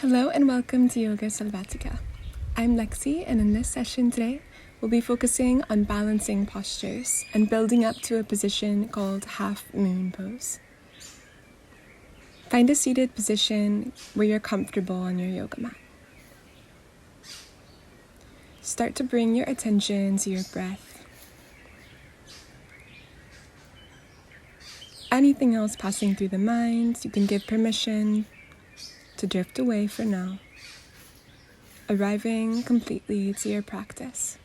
Hello and welcome to Yoga Salvatica. I'm Lexi, and in this session today, we'll be focusing on balancing postures and building up to a position called half moon pose. Find a seated position where you're comfortable on your yoga mat. Start to bring your attention to your breath. Anything else passing through the mind, you can give permission to drift away for now, arriving completely to your practice.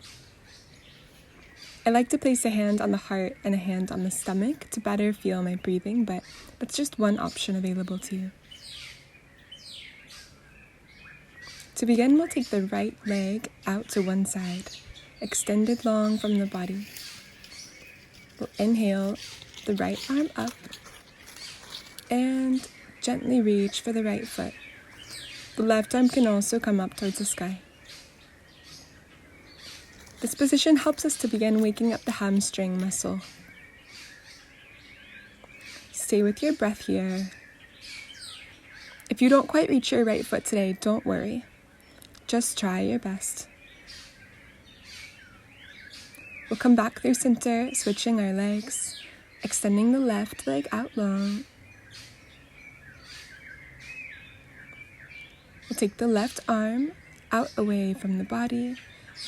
I like to place a hand on the heart and a hand on the stomach to better feel my breathing, but that's just one option available to you. To begin, we'll take the right leg out to one side, extended long from the body. We'll inhale the right arm up and gently reach for the right foot. The left arm can also come up towards the sky. This position helps us to begin waking up the hamstring muscle. Stay with your breath here. If you don't quite reach your right foot today, don't worry. Just try your best. We'll come back through center, switching our legs, extending the left leg out long. We'll take the left arm out away from the body,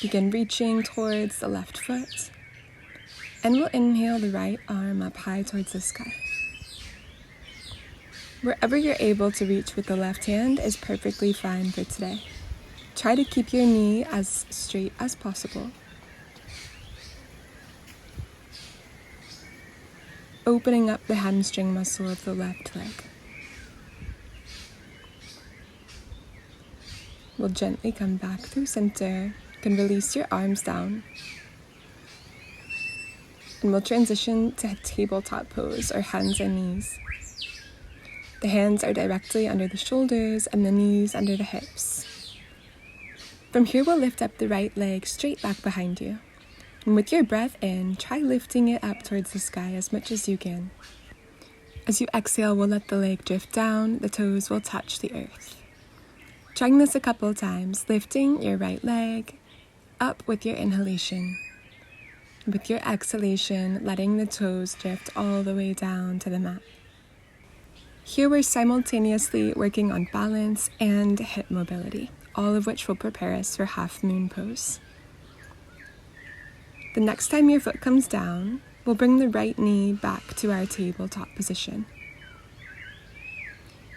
begin reaching towards the left foot, and we'll inhale the right arm up high towards the sky. Wherever you're able to reach with the left hand is perfectly fine for today. Try to keep your knee as straight as possible. Opening up the hamstring muscle of the left leg. We'll gently come back through center. You can release your arms down. And we'll transition to tabletop pose, or hands and knees. The hands are directly under the shoulders and the knees under the hips. From here, we'll lift up the right leg straight back behind you. And with your breath in, try lifting it up towards the sky as much as you can. As you exhale, we'll let the leg drift down. The toes will touch the earth. Trying this a couple times, lifting your right leg up with your inhalation. With your exhalation, letting the toes drift all the way down to the mat. Here we're simultaneously working on balance and hip mobility, all of which will prepare us for half moon pose. The next time your foot comes down, we'll bring the right knee back to our tabletop position.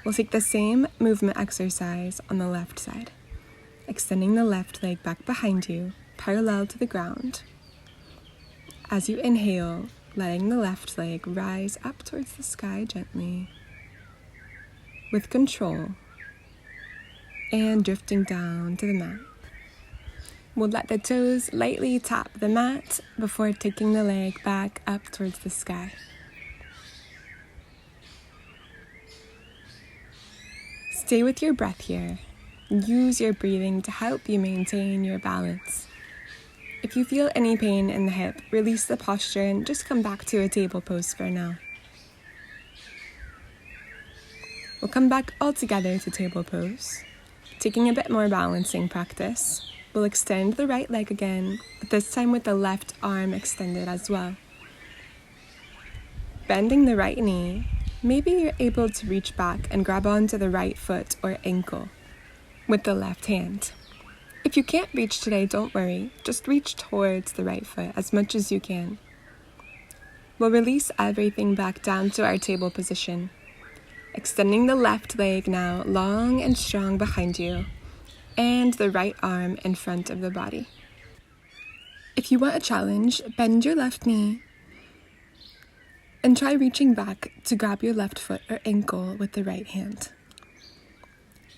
We'll take the same movement exercise on the left side, extending the left leg back behind you, parallel to the ground. As you inhale, letting the left leg rise up towards the sky gently, with control, and drifting down to the mat. We'll let the toes lightly tap the mat before taking the leg back up towards the sky. Stay with your breath here. Use your breathing to help you maintain your balance. If you feel any pain in the hip, release the posture and just come back to a table pose for now. We'll come back all together to table pose. Taking a bit more balancing practice, we'll extend the right leg again, but this time with the left arm extended as well. Bending the right knee, maybe you're able to reach back and grab onto the right foot or ankle with the left hand. If you can't reach today, don't worry. Just reach towards the right foot as much as you can. We'll release everything back down to our table position. Extending the left leg now long and strong behind you, and the right arm in front of the body. If you want a challenge, bend your left knee and try reaching back to grab your left foot or ankle with the right hand.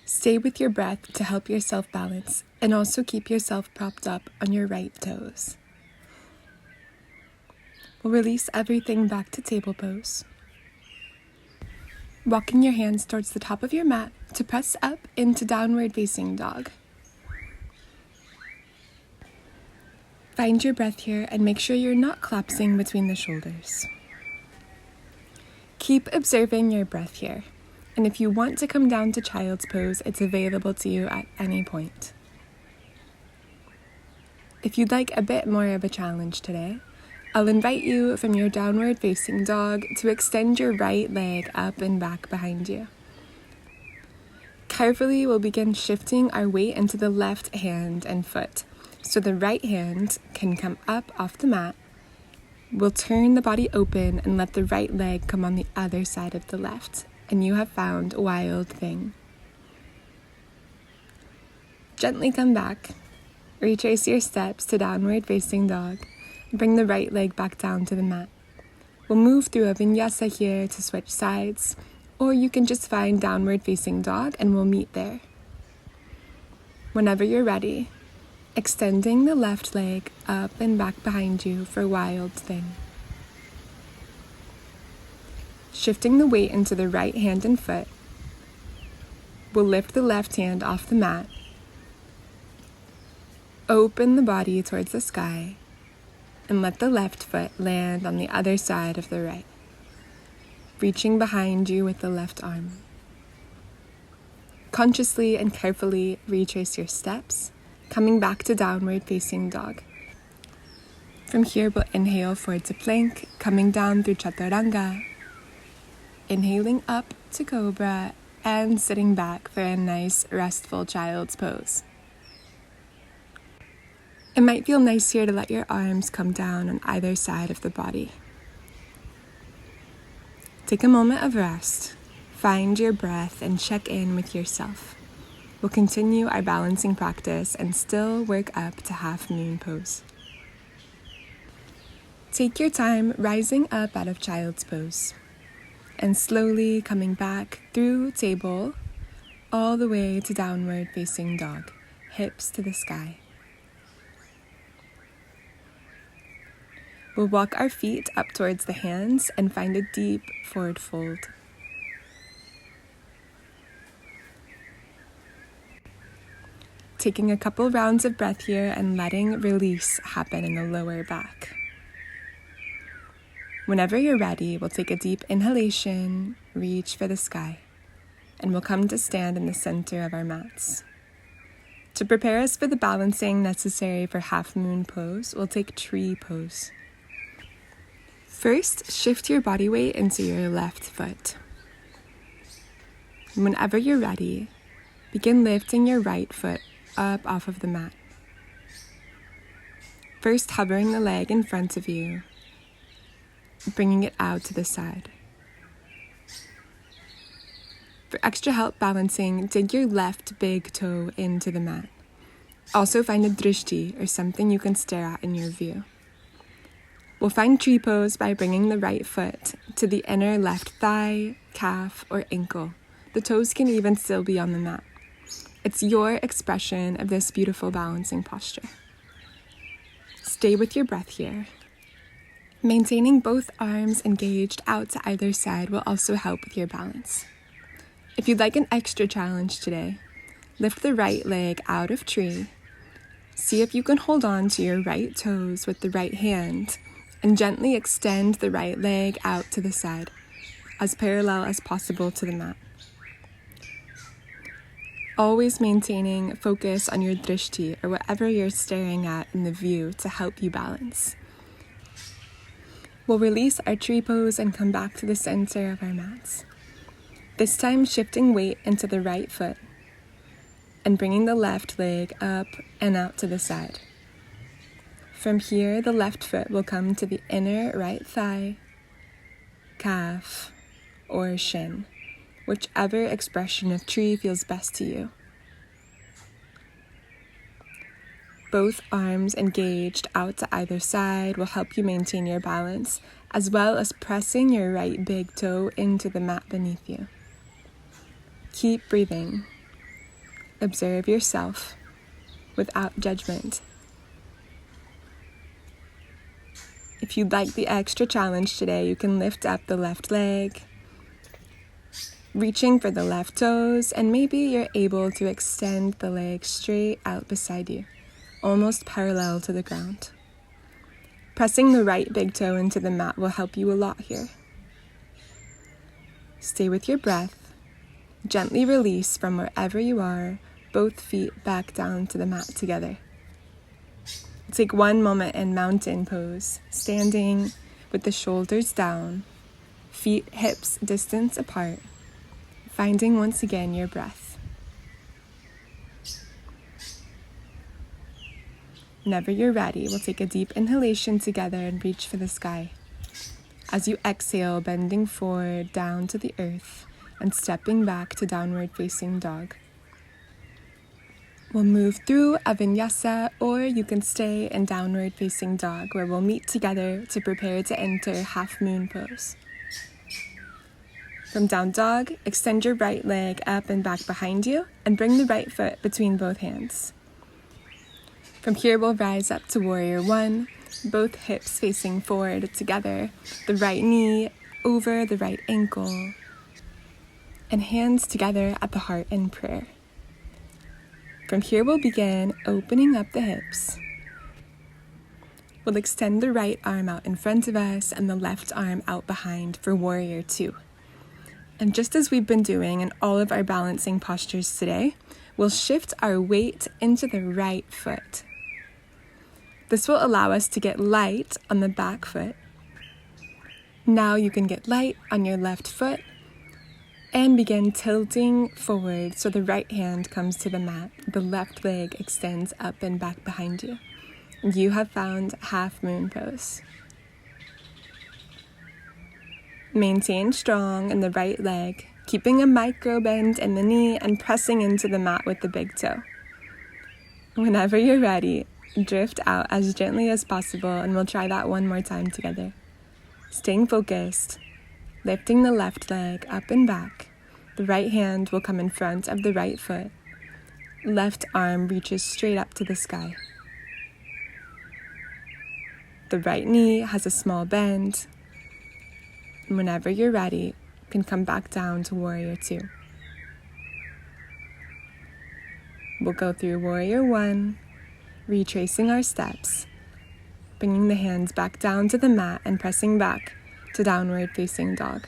Stay with your breath to help yourself balance and also keep yourself propped up on your right toes. We'll release everything back to table pose. Walking your hands towards the top of your mat to press up into downward facing dog. Find your breath here and make sure you're not collapsing between the shoulders. Keep observing your breath here. And if you want to come down to child's pose, it's available to you at any point. If you'd like a bit more of a challenge today, I'll invite you from your downward facing dog to extend your right leg up and back behind you. Carefully, we'll begin shifting our weight into the left hand and foot. So the right hand can come up off the mat. We'll turn the body open and let the right leg come on the other side of the left. And you have found Wild Thing. Gently come back. Retrace your steps to downward facing dog. And bring the right leg back down to the mat. We'll move through a vinyasa here to switch sides. Or you can just find downward facing dog and we'll meet there. Whenever you're ready, extending the left leg up and back behind you for Wild Thing. Shifting the weight into the right hand and foot, we'll lift the left hand off the mat, open the body towards the sky, and let the left foot land on the other side of the right, reaching behind you with the left arm. Consciously and carefully retrace your steps, coming back to downward facing dog. From here, we'll inhale forward to plank, coming down through chaturanga, inhaling up to cobra, and sitting back for a nice restful child's pose. It might feel nice here to let your arms come down on either side of the body. Take a moment of rest, find your breath, and check in with yourself. We'll continue our balancing practice and still work up to half moon pose. Take your time rising up out of child's pose and slowly coming back through table all the way to downward facing dog, hips to the sky. We'll walk our feet up towards the hands and find a deep forward fold. Taking a couple rounds of breath here and letting release happen in the lower back. Whenever you're ready, we'll take a deep inhalation, reach for the sky, and we'll come to stand in the center of our mats. To prepare us for the balancing necessary for half moon pose, we'll take tree pose. First, shift your body weight into your left foot. Whenever you're ready, begin lifting your right foot up off of the mat. First, hovering the leg in front of you, bringing it out to the side. For extra help balancing, dig your left big toe into the mat. Also find a drishti, or something you can stare at in your view. We'll find tree pose by bringing the right foot to the inner left thigh, calf, or ankle. The toes can even still be on the mat. It's your expression of this beautiful balancing posture. Stay with your breath here. Maintaining both arms engaged out to either side will also help with your balance. If you'd like an extra challenge today, lift the right leg out of tree. See if you can hold on to your right toes with the right hand and gently extend the right leg out to the side, as parallel as possible to the mat. Always maintaining focus on your drishti, or whatever you're staring at in the view, to help you balance. We'll release our tree pose and come back to the center of our mats. This time shifting weight into the right foot and bringing the left leg up and out to the side. From here, the left foot will come to the inner right thigh, calf, or shin, whichever expression of tree feels best to you. Both arms engaged out to either side will help you maintain your balance, as well as pressing your right big toe into the mat beneath you. Keep breathing. Observe yourself without judgment. If you'd like the extra challenge today, you can lift up the left leg, reaching for the left toes, and maybe you're able to extend the leg straight out beside you, almost parallel to the ground. Pressing the right big toe into the mat will help you a lot here. Stay with your breath, Gently release from wherever you are, both feet back down to the mat together. Take one moment in mountain pose, standing with the shoulders down, feet, hips distance apart, finding once again your breath. Whenever you're ready, we'll take a deep inhalation together and reach for the sky. As you exhale, bending forward down to the earth and stepping back to downward facing dog. We'll move through a vinyasa, or you can stay in downward facing dog, where we'll meet together to prepare to enter half moon pose. From down dog, extend your right leg up and back behind you and bring the right foot between both hands. From here, we'll rise up to warrior one, both hips facing forward together, the right knee over the right ankle, and hands together at the heart in prayer. From here, we'll begin opening up the hips. We'll extend the right arm out in front of us and the left arm out behind for warrior two. And just as we've been doing in all of our balancing postures today, we'll shift our weight into the right foot. This will allow us to get light on the back foot. Now you can get light on your left foot and begin tilting forward so the right hand comes to the mat. The left leg extends up and back behind you. You have found half moon pose. Maintain strong in the right leg, keeping a micro bend in the knee and pressing into the mat with the big toe. Whenever you're ready, drift out as gently as possible, and we'll try that one more time together. Staying focused, lifting the left leg up and back. The right hand will come in front of the right foot. Left arm reaches straight up to the sky. The right knee has a small bend. And whenever you're ready, you can come back down to warrior two. We'll go through warrior one, retracing our steps, bringing the hands back down to the mat and pressing back to downward facing dog.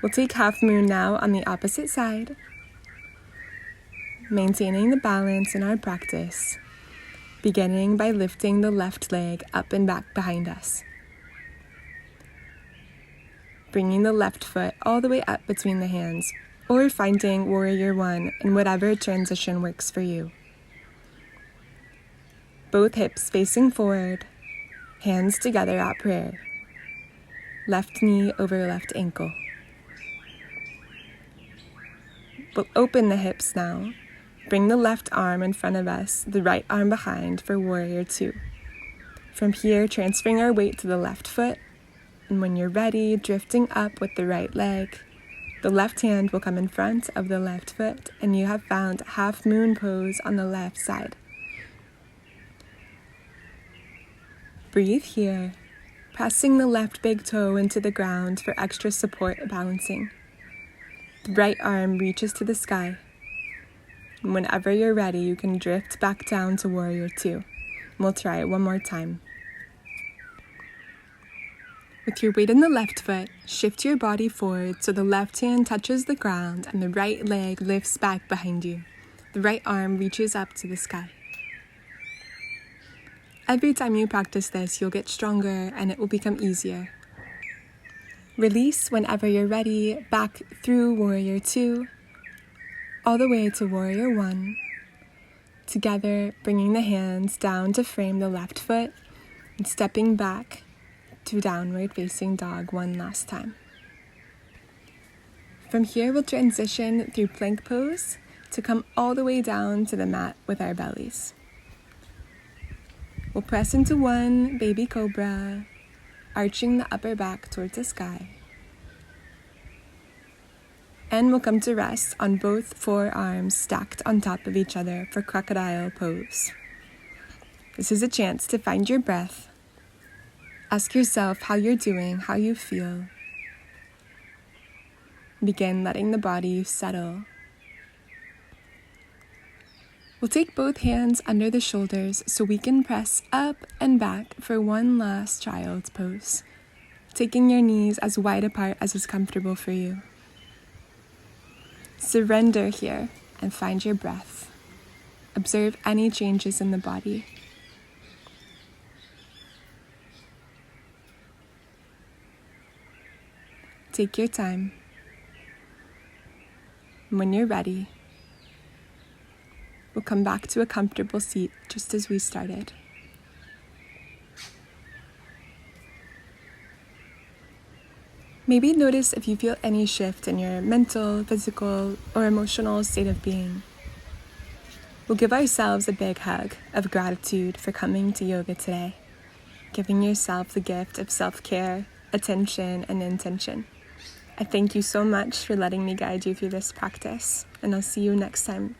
We'll take half moon now on the opposite side, maintaining the balance in our practice, beginning by lifting the left leg up and back behind us. Bringing the left foot all the way up between the hands, or finding warrior one in whatever transition works for you. Both hips facing forward, hands together at prayer. Left knee over left ankle. We'll open the hips now. Bring the left arm in front of us, the right arm behind for warrior two. From here, transferring our weight to the left foot, and when you're ready, drifting up with the right leg. The left hand will come in front of the left foot, and you have found half moon pose on the left side. Breathe here, pressing the left big toe into the ground for extra support balancing. The right arm reaches to the sky. And whenever you're ready, you can drift back down to warrior two. We'll try it one more time. With your weight in the left foot, shift your body forward so the left hand touches the ground and the right leg lifts back behind you. The right arm reaches up to the sky. Every time you practice this, you'll get stronger and it will become easier. Release whenever you're ready, back through warrior two, all the way to warrior one. Together, bringing the hands down to frame the left foot and stepping back to downward facing dog one last time. From here, we'll transition through plank pose to come all the way down to the mat with our bellies. We'll press into one baby cobra, arching the upper back towards the sky. And we'll come to rest on both forearms stacked on top of each other for crocodile pose. This is a chance to find your breath. Ask yourself how you're doing, how you feel. Begin letting the body settle. We'll take both hands under the shoulders so we can press up and back for one last child's pose. taking your knees as wide apart as is comfortable for you. Surrender here and find your breath. Observe any changes in the body. Take your time. When you're ready, we'll come back to a comfortable seat just as we started. Maybe notice if you feel any shift in your mental, physical, or emotional state of being. We'll give ourselves a big hug of gratitude for coming to yoga today, giving yourself the gift of self-care, attention, and intention. I thank you so much for letting me guide you through this practice, and I'll see you next time.